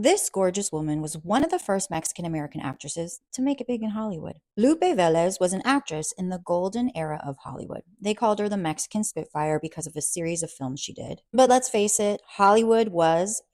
This gorgeous woman was one of the first Mexican American actresses to make it big in Hollywood. Lupe Vélez was an actress in the golden era of Hollywood. They called her the Mexican Spitfire because of a series of films she did. But let's face it, Hollywood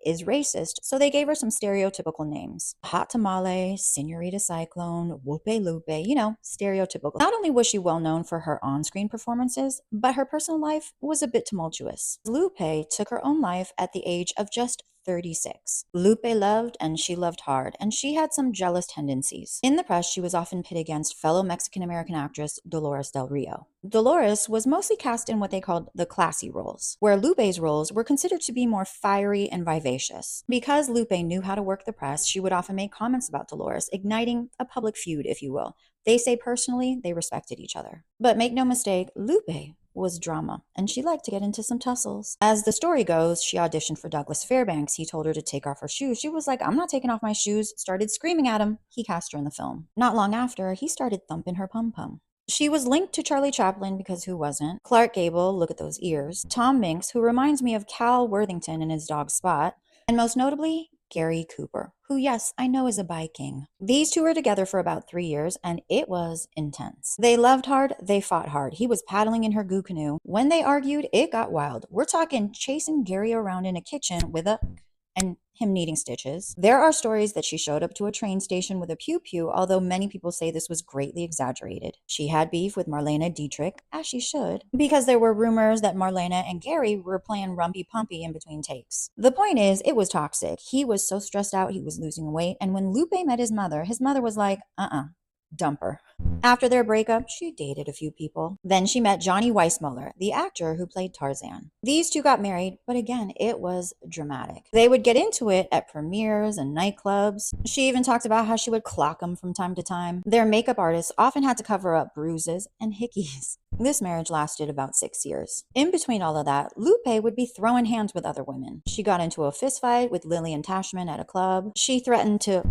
is racist, so they gave her some stereotypical names. Hot Tamale, Senorita Cyclone, Whoope Lupe, stereotypical. Not only was she well known for her on-screen performances, but her personal life was a bit tumultuous. Lupe took her own life at the age of just 36. Lupe loved and she loved hard, and she had some jealous tendencies. In the press, she was often pitted against fellow Mexican American actress Dolores Del Rio. Dolores was mostly cast in what they called the classy roles, where Lupe's roles were considered to be more fiery and vivacious. Because Lupe knew how to work the press, she would often make comments about Dolores, igniting a public feud, if you will. They say personally they respected each other. But make no mistake, Lupe was drama, and she liked to get into some tussles. As the story goes, she auditioned for Douglas Fairbanks. He told her to take off her shoes. She was like, "I'm not taking off my shoes," started screaming at him. He cast her in the film. Not long after, he started thumping her pum-pum. She was linked to Charlie Chaplin, because who wasn't? Clark Gable, look at those ears. Tom Minks, who reminds me of Cal Worthington in his dog Spot. And most notably, Gary Cooper, who, yes, I know is a Viking. These two were together for about 3 years, and it was intense. They loved hard, they fought hard. He was paddling in her goo canoe. When they argued, it got wild. We're talking chasing Gary around in a kitchen with and him needing stitches. There are stories that she showed up to a train station with a pew-pew, although many people say this was greatly exaggerated. She had beef with Marlena Dietrich, as she should, because there were rumors that Marlena and Gary were playing rumpy-pumpy in between takes. The point is, it was toxic. He was so stressed out, he was losing weight, and when Lupe met his mother was like, dump her. After their breakup, she dated a few people. Then she met Johnny Weissmuller, the actor who played Tarzan. These two got married, but again, it was dramatic. They would get into it at premieres and nightclubs. She even talked about how she would clock him from time to time. Their makeup artists often had to cover up bruises and hickeys. This marriage lasted about 6 years. In between all of that, Lupe would be throwing hands with other women. She got into a fistfight with Lillian Tashman at a club. She threatened to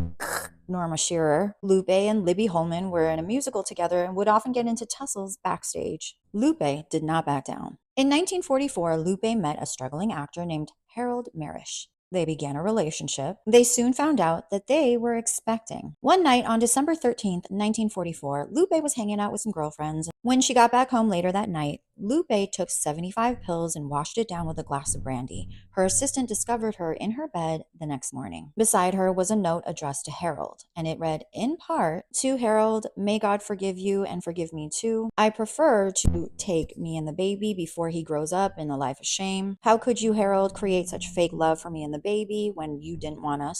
Norma Shearer. Lupe and Libby Holman were in a musical together and would often get into tussles backstage. Lupe did not back down. In 1944, Lupe met a struggling actor named Harold Marish. They began a relationship. They soon found out that they were expecting. One night on December 13th, 1944, Lupe was hanging out with some girlfriends. When she got back home later that night, Lupe took 75 pills and washed it down with a glass of brandy. Her assistant discovered her in her bed the next morning. Beside her was a note addressed to Harold, and it read, in part, "To Harold, may God forgive you and forgive me too. I prefer to take me and the baby before he grows up in a life of shame. How could you, Harold, create such fake love for me and the baby when you didn't want us?